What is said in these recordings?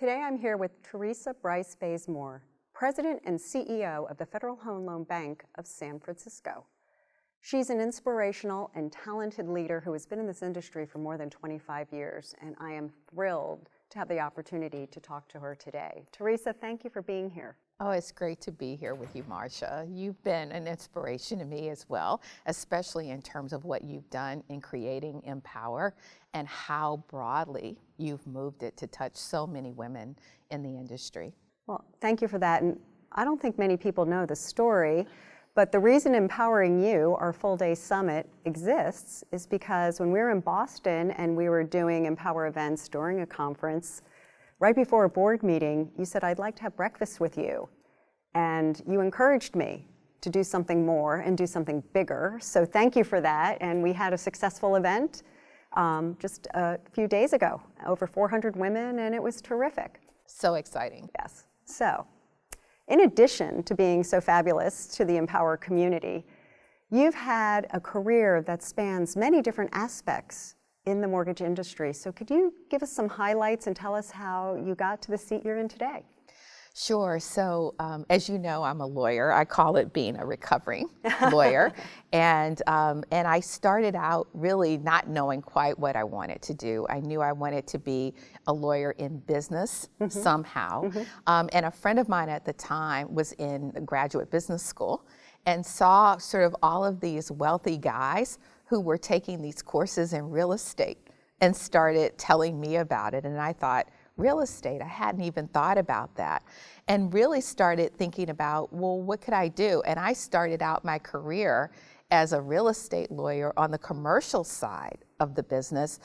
Today I'm here with Teresa Bryce Bazemore, President and CEO of the Federal Home Loan Bank of San Francisco. She's an inspirational and talented leader who has been in this industry for more than 25 years, and I am thrilled to have the opportunity to talk to her today. Teresa, thank you for being here. Oh, it's great to be here with you, Marcia. You've been an inspiration to me as well, especially in terms of what you've done in creating mPower and how broadly you've moved it to touch so many women in the industry. Well, thank you for that. And I don't think many people know the story, but the reason Empowering You, our full-day summit, exists is because when we were in Boston and we were doing Empower events during a conference, right before a board meeting, you said, I'd like to have breakfast with you. And you encouraged me to do something more and do something bigger. So thank you for that. And we had a successful event just a few days ago, over 400 women, and it was terrific. So exciting. Yes. So in addition to being so fabulous to the Empower community, you've had a career that spans many different aspects in the mortgage industry. So could you give us some highlights and tell us how you got to the seat you're in today? Sure. So as you know, I'm a lawyer. I call it being a recovering lawyer. And I started out really not knowing quite what I wanted to do. I knew I wanted to be a lawyer in business somehow. And a friend of mine at the time was in graduate business school and saw sort of all of these wealthy guys who were taking these courses in real estate and started telling me about it. And I thought, real estate, I hadn't even thought about that. And really started thinking about, well, what could I do? And I started out my career as a real estate lawyer on the commercial side of the business.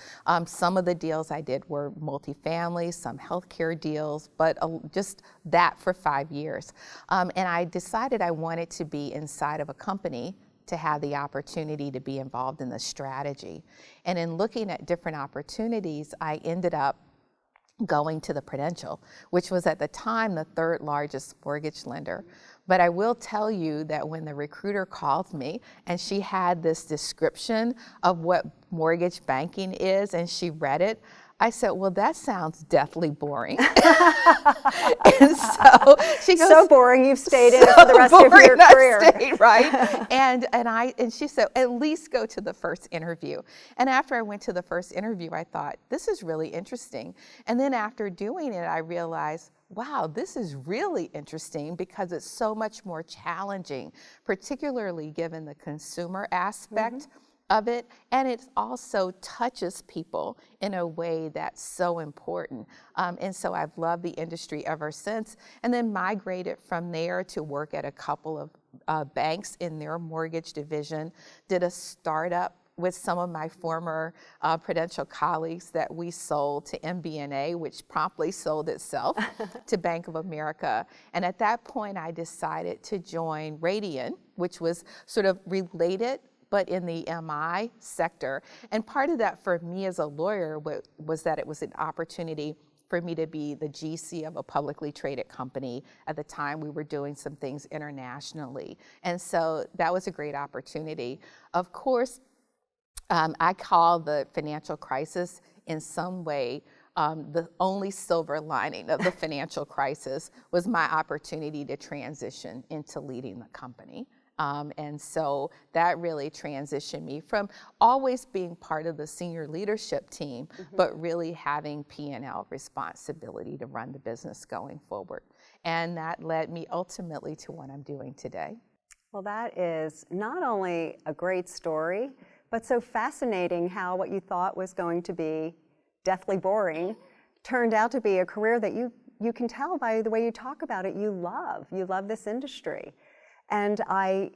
Some of the deals I did were multifamily, some healthcare deals, but just that for 5 years. And I decided I wanted to be inside of a company to have the opportunity to be involved in the strategy. And in looking at different opportunities, I ended up going to the Prudential, which was at the time the third largest mortgage lender. But I will tell you that when the recruiter called me and she had this description of what mortgage banking is and she read it, I said, well, that sounds deathly boring. And so she goes, so boring, you've stayed in it for the rest of your career. Stayed, right? and she said, at least go to the first interview. And after I went to the first interview, I thought, this is really interesting. And then after doing it, I realized, wow, this is really interesting because it's so much more challenging, particularly given the consumer aspect of it, and it also touches people in a way that's so important. And so I've loved the industry ever since, and then migrated from there to work at a couple of banks in their mortgage division, did a startup with some of my former Prudential colleagues that we sold to MBNA, which promptly sold itself to Bank of America. And at that point, I decided to join Radian, which was sort of related, but in the MI sector. And part of that for me as a lawyer was that it was an opportunity for me to be the GC of a publicly traded company. At the time, we were doing some things internationally. And so that was a great opportunity. Of course, I call the financial crisis in some way the only silver lining of the financial crisis was my opportunity to transition into leading the company. And so that really transitioned me from always being part of the senior leadership team, but really having P&L responsibility to run the business going forward. And that led me ultimately to what I'm doing today. Well, that is not only a great story, but so fascinating how what you thought was going to be deathly boring turned out to be a career that you can tell by the way you talk about it, you love. You love this industry. And I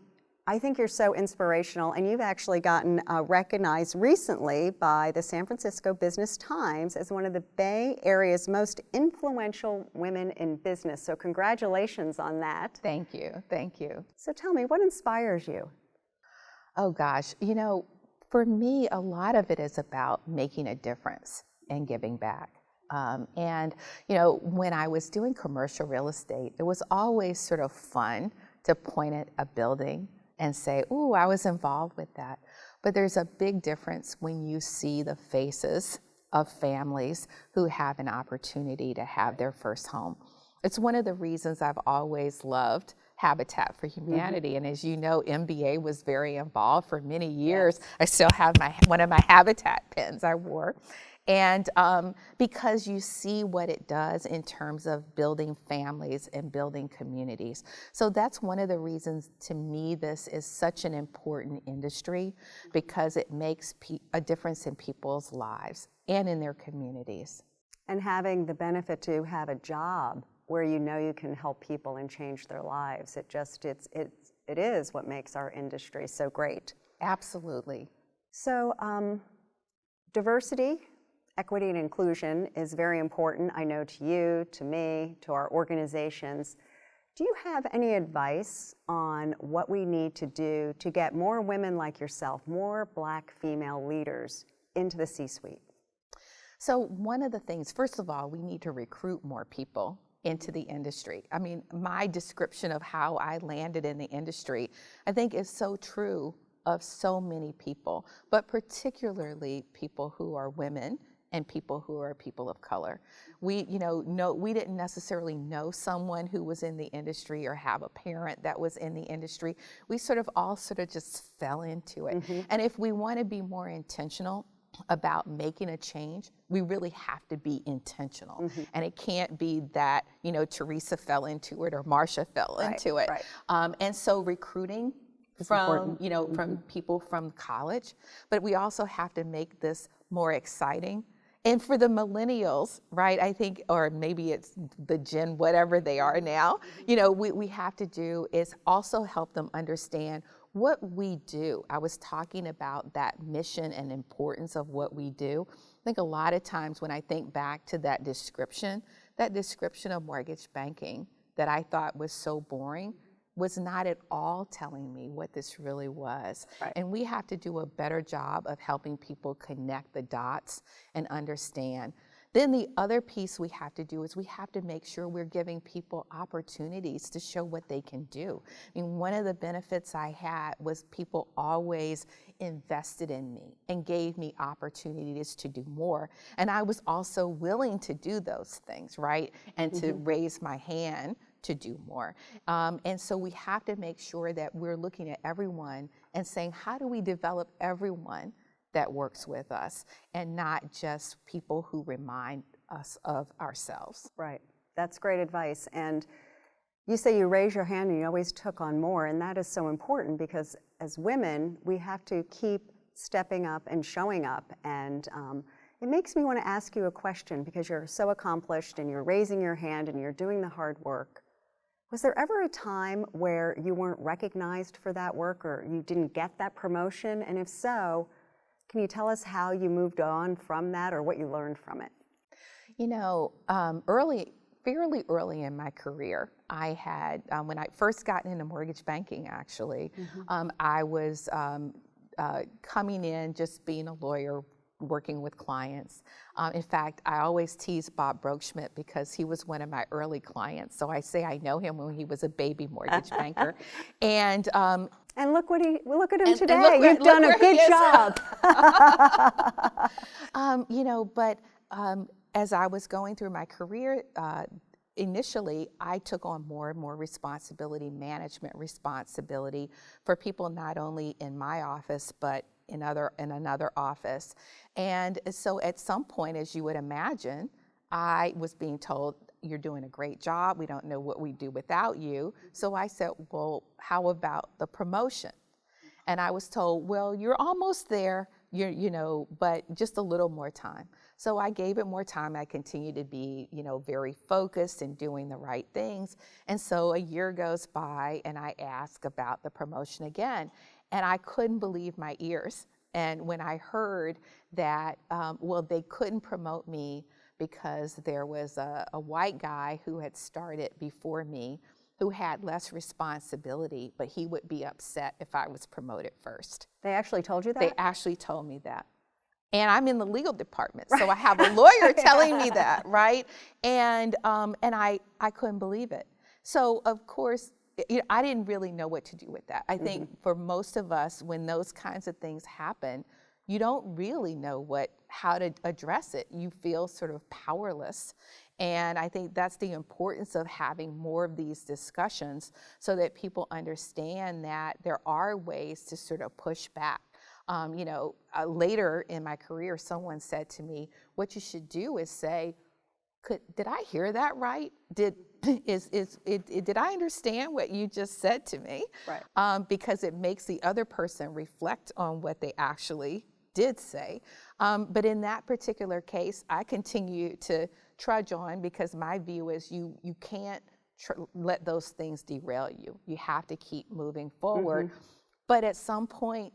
think you're so inspirational, and you've actually gotten recognized recently by the San Francisco Business Times as one of the Bay Area's most influential women in business. So congratulations on that. Thank you, thank you. So tell me, what inspires you? Oh gosh, you know, for me, a lot of it is about making a difference and giving back. And you know, when I was doing commercial real estate, it was always sort of fun to point at a building and say, ooh, I was involved with that. But there's a big difference when you see the faces of families who have an opportunity to have their first home. It's one of the reasons I've always loved Habitat for Humanity. And as you know, MBA was very involved for many years. Yes. I still have one of my Habitat pins I wore. And because you see what it does in terms of building families and building communities. So that's one of the reasons, to me, this is such an important industry, because it makes a difference in people's lives and in their communities. And having the benefit to have a job where you know you can help people and change their lives, it is what makes our industry so great. Absolutely. So diversity, equity, and inclusion is very important, I know, to you, to me, to our organizations. Do you have any advice on what we need to do to get more women like yourself, more Black female leaders into the C-suite? So one of the things, first of all, we need to recruit more people into the industry. I mean, my description of how I landed in the industry, I think, is so true of so many people, but particularly people who are women and people who are people of color. We didn't necessarily know someone who was in the industry or have a parent that was in the industry. We all just fell into it. Mm-hmm. And if we want to be more intentional about making a change, we really have to be intentional. Mm-hmm. And it can't be that, Teresa fell into it or Marcia fell into it. Right. And so recruiting from people from college, but we also have to make this more exciting. And for the millennials, right, I think, or maybe it's the gen, whatever they are now, we have to do is also help them understand what we do. I was talking about that mission and importance of what we do. I think a lot of times when I think back to that description of mortgage banking that I thought was so boring, was not at all telling me what this really was. Right. And we have to do a better job of helping people connect the dots and understand. Then the other piece we have to do is we have to make sure we're giving people opportunities to show what they can do. I mean, one of the benefits I had was people always invested in me and gave me opportunities to do more. And I was also willing to do those things, right? And to raise my hand to do more. And so we have to make sure that we're looking at everyone and saying, how do we develop everyone that works with us, and not just people who remind us of ourselves? Right. That's great advice. And you say you raise your hand and you always took on more, and that is so important, because as women, we have to keep stepping up and showing up. And it makes me want to ask you a question, because you're so accomplished and you're raising your hand and you're doing the hard work. Was there ever a time where you weren't recognized for that work, or you didn't get that promotion? And if so, can you tell us how you moved on from that, or what you learned from it? Fairly early in my career, I had, when I first got into mortgage banking, actually, I was coming in just being a lawyer, working with clients. In fact, I always tease Bob Broekschmidt because he was one of my early clients. So I say I know him when he was a baby mortgage banker. And look at him today. You've done a good job. But as I was going through my career, initially, I took on more and more responsibility, management responsibility for people not only in my office, but in another office. And so at some point, as you would imagine, I was being told, you're doing a great job. We don't know what we do without you. So I said, well, how about the promotion? And I was told, well, you're almost there, but just a little more time. So I gave it more time. I continued to be, very focused and doing the right things. And so a year goes by and I ask about the promotion again. And I couldn't believe my ears. And when I heard that, they couldn't promote me because there was a white guy who had started before me who had less responsibility, but he would be upset if I was promoted first. They actually told you that? They actually told me that. And I'm in the legal department, so I have a lawyer telling me that, right? And I couldn't believe it. So, of course, I didn't really know what to do with that. I think for most of us, when those kinds of things happen, you don't really know how to address it. You feel sort of powerless. And I think that's the importance of having more of these discussions so that people understand that there are ways to sort of push back. Later in my career, someone said to me, what you should do is say, did I hear that right? Did I understand what you just said to me? Right. Because it makes the other person reflect on what they actually did say. But in that particular case, I continue to trudge on because my view is you can't let those things derail you. You have to keep moving forward. Mm-hmm. But at some point,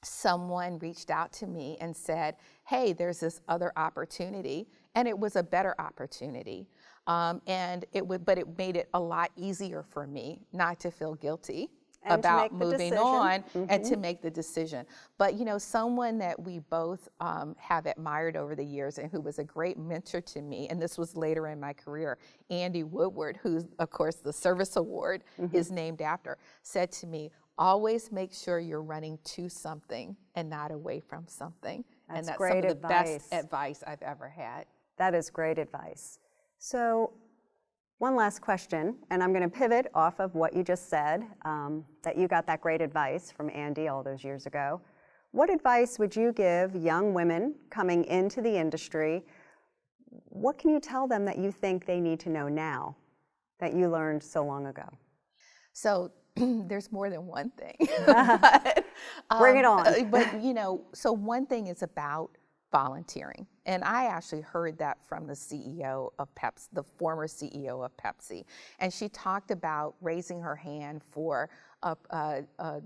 someone reached out to me and said, hey, there's this other opportunity, and it was a better opportunity. But it made it a lot easier for me not to feel guilty and about moving on mm-hmm. and to make the decision. But someone that we both have admired over the years and who was a great mentor to me, and this was later in my career, Andy Woodward, who of course the service award mm-hmm. is named after, said to me, always make sure you're running to something and not away from something. That's and that's great some of the advice. best advice I've ever had. That is great advice. So one last question, and I'm going to pivot off of what you just said, that you got that great advice from Andy all those years ago. What advice would you give young women coming into the industry? What can you tell them that you think they need to know now that you learned so long ago? So there's more than one thing. Bring it on. So one thing is about volunteering. And I actually heard that from the CEO of Pepsi, the former CEO of Pepsi. And she talked about raising her hand for a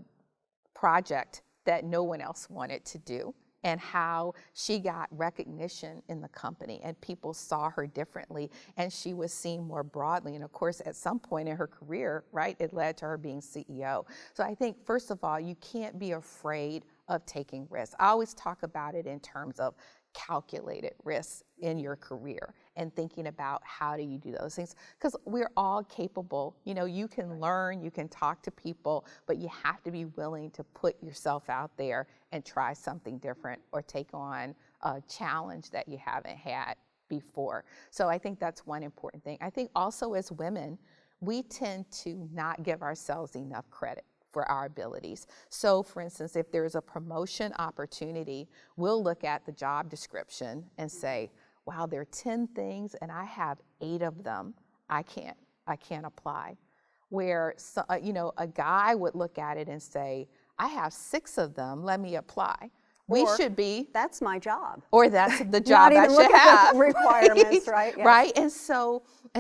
project that no one else wanted to do, and how she got recognition in the company and people saw her differently and she was seen more broadly. And of course, at some point in her career, right, it led to her being CEO. So I think, first of all, you can't be afraid of taking risks. I always talk about it in terms of calculated risks in your career and thinking about how do you do those things, because we're all capable. You can learn, you can talk to people, but you have to be willing to put yourself out there and try something different or take on a challenge that you haven't had before. So I think that's one important thing. I think also as women, we tend to not give ourselves enough credit for our abilities. So for instance, if there's a promotion opportunity, we'll look at the job description and say, wow, there are 10 things and I have 8 of them. I can't apply. Where a guy would look at it and say, I have 6 of them, let me apply. We should be. That's my job. Or that's the job I should have. Requirements, right? Yes. Right. And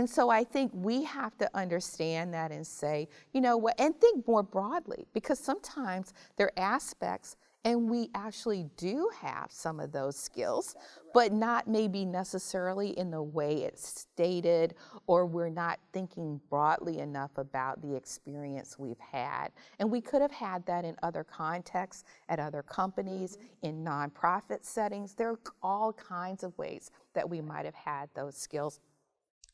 so I think we have to understand that and say, and think more broadly, because sometimes there are aspects and we actually do have some of those skills, but not maybe necessarily in the way it's stated, or we're not thinking broadly enough about the experience we've had. And we could have had that in other contexts, at other companies, in nonprofit settings. There are all kinds of ways that we might have had those skills.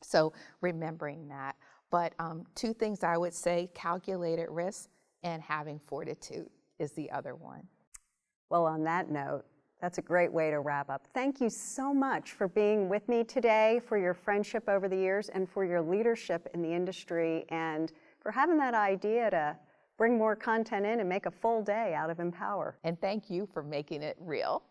So remembering that. But 2 things I would say, calculated risk and having fortitude is the other one. Well, on that note, that's a great way to wrap up. Thank you so much for being with me today, for your friendship over the years, and for your leadership in the industry, and for having that idea to bring more content in and make a full day out of mPower. And thank you for making it real.